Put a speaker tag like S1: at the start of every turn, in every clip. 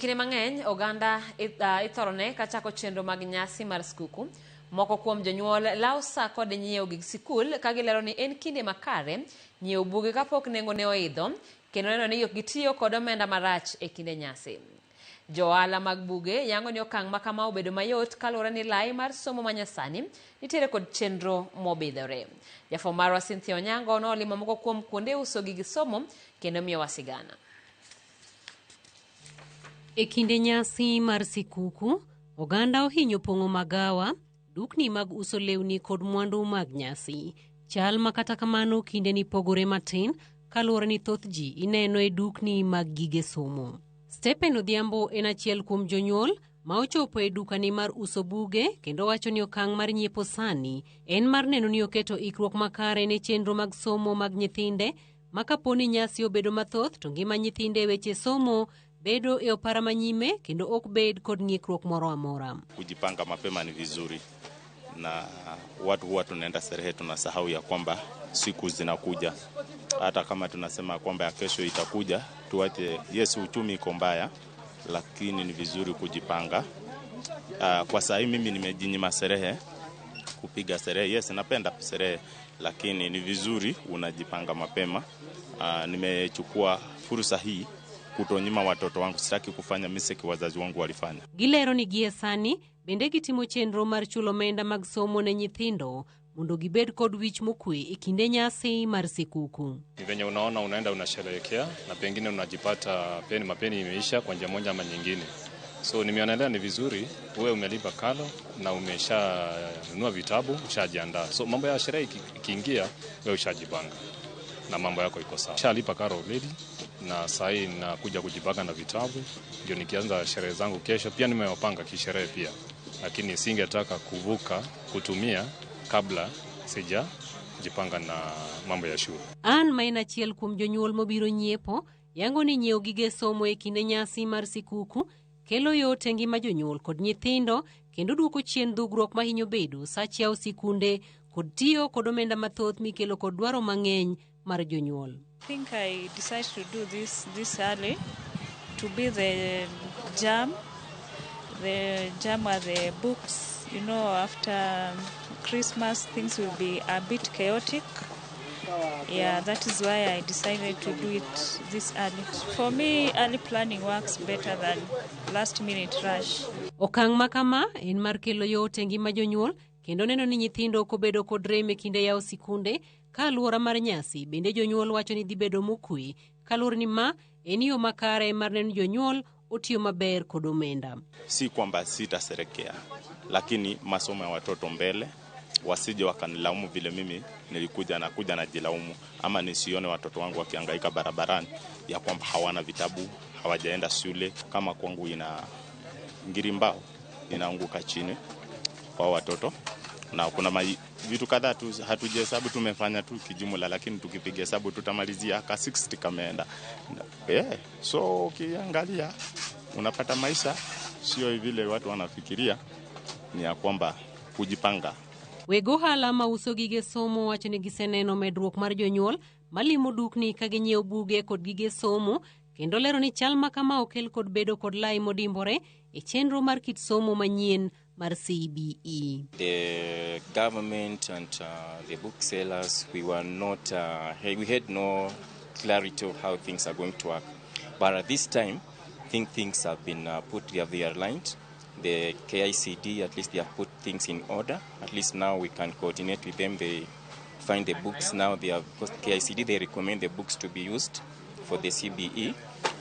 S1: Kinde mang'eny oganda ithorone kachako chenro mag nyasi mar skuku. Moko kuom jonyuol law saa kod nyiewo gig sikul ka gilero ni en kinde makare nyiewo buge kapok nengone oidho kendo neno ni ok gitiyo kod omenda marach e kinde nyasi. Joala mag buge yango ni okang' ma kama obedo mayot kaluwore ni lai mar somo manyasani nitiere kod chenro mobidhore. Jafwambo marwa Cynthia Onyango nolimo moko kuom kuonde uso gig somo kendo miyo wasigana.
S2: E kinde nyasi mar sikuku, oganda ohinyo pong'o magawa, dukni mag uso lewni kod mwandu mag nyasi. Chal makata kamano kinde ni pogore matin kaluwore ni thoth ji ineno e dukni mag gige somo. Stephen Odhiambo en achiel kuom jonyuol ma ochopo e dukani mar uso buge kendo wacho ni okang' mar nyiepo sani en mar neno ni oketo ikruok makare ne chenro mag somo mag nyithinde makaponi nyasi obedo mathoth to ngima nyithinde weche somo bedo e opara manyime kendo ok bed kod ng'ikruok moro amora.
S3: Kujipanga mapema ni vizuri, na watu huwa tunaenda sherehe tunasahau ya kwamba siku zinakuja. Hata kama tunasema kwamba ya kesho itakuja, tuache yes, uchumi iko mbaya, lakini ni vizuri kujipanga. Kwa saa hii mimi nimejinyima sherehe, kupiga sherehe. Yes, napenda sherehe, lakini ni vizuri unajipanga mapema. Nimechukua fursa hii kutonyima watoto wangu, sitaki kufanya mistake wazazi wangu walifanya.
S2: Gilero ni gie sani bende gitimo chenro mar chulo omenda mag somo ne nyithindo mondo gibed kod wich mokwe e kinde nyasi mar sikuku.
S4: Ni venye unaona unaenda unasherehekea na pengine unajipata mapeni imeisha kwa njia moja ama nyingine. So nimeonelea ni vizuri wewe umelipa karo na umeshanunua vitabu, ushajiandaa. So mambo ya sherehe ikiingia wewe ushajipanga na mambo yako iko sawa. Ushalipa karo already na saa hii nakuja kujipanga na vitabu ndio nikianza sherehe zangu kesho. Pia nimewapanga kisherehe pia, lakini singetaka kuvuka kutumia kabla sijajipanga na mambo ya shule.
S2: An maina achiel kuom jonyuol mobiro nyiepo yango ni nyiewo gige somo e kinde nyasi mar sikuku kelo yot e ngima jonyuol kod nyithindo kendo duoko chien dhugruok mahinyo bedo sa chiao sikunde kod tiyo kod omenda mathoth mikelo kod dwaro mang'eny mar jonyuol.
S5: I think I decided to do this early to be the jam are the books. You know, after Christmas things will be a bit chaotic. Yeah, that is why I decided to do it this early. For me, early planning works better than last minute rush.
S2: Okang' makama en mar kelo yot e ngima jonyuol kendo neno ni nyithindo kobedo kod rem e kinde yao sikunde ka aluora mar nyasi bende jonyuol wacho ni dhi bedo mokwe kaluwore ni ma en yo makare mar neno jonyuol otiyo maber kod omenda.
S3: Si kwamba sitaserekea, lakini masomo ya watoto mbele, wasije wakanilaumu vile mimi nilikuja na jilaumu, ama nisione watoto wangu wakihangaika barabarani ya kwamba hawana vitabu, hawajaenda shule. Kama kwangu ina ngirimbao inaanguka chini kwa watoto, na kuna vitu kadhaa tu hatujahesabu, tumefanya tu kijumla, lakini tukipiga hesabu tutamalizia ka 60 kameenda. So ukiangalia unapata maisha sio vile watu wanafikiria, ni ya kwamba kujipanga.
S2: Wegohala ma uso gige somo wacho ni giseneno medruok mar jonyuol malimo dukni ka ginyiewo buge kod gige somo kendo lero ni chal ma kama okel kod bedo kod lai modimbore e chenro mar kit somo manyien mar CBE.
S6: The government and the booksellers, we had no clarity of how things are going to work. But at this time, I think things have been they are aligned. The KICD, at least they have put things in order. At least now we can coordinate with them. They find the books now. Because KICD, they recommend the books to be used for the CBE.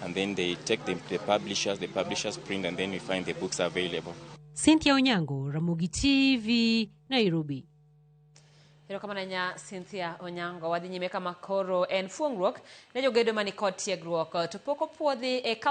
S6: And then they take them to the publishers print, and then we find the books available.
S2: Cynthia Onyango, Ramogi TV, Nairobi.
S1: Kama nanya Cynthia Onyango wadhi nyime kama koro en fuongruok ne jogedo mani kod tiegruok to poko puodhi e county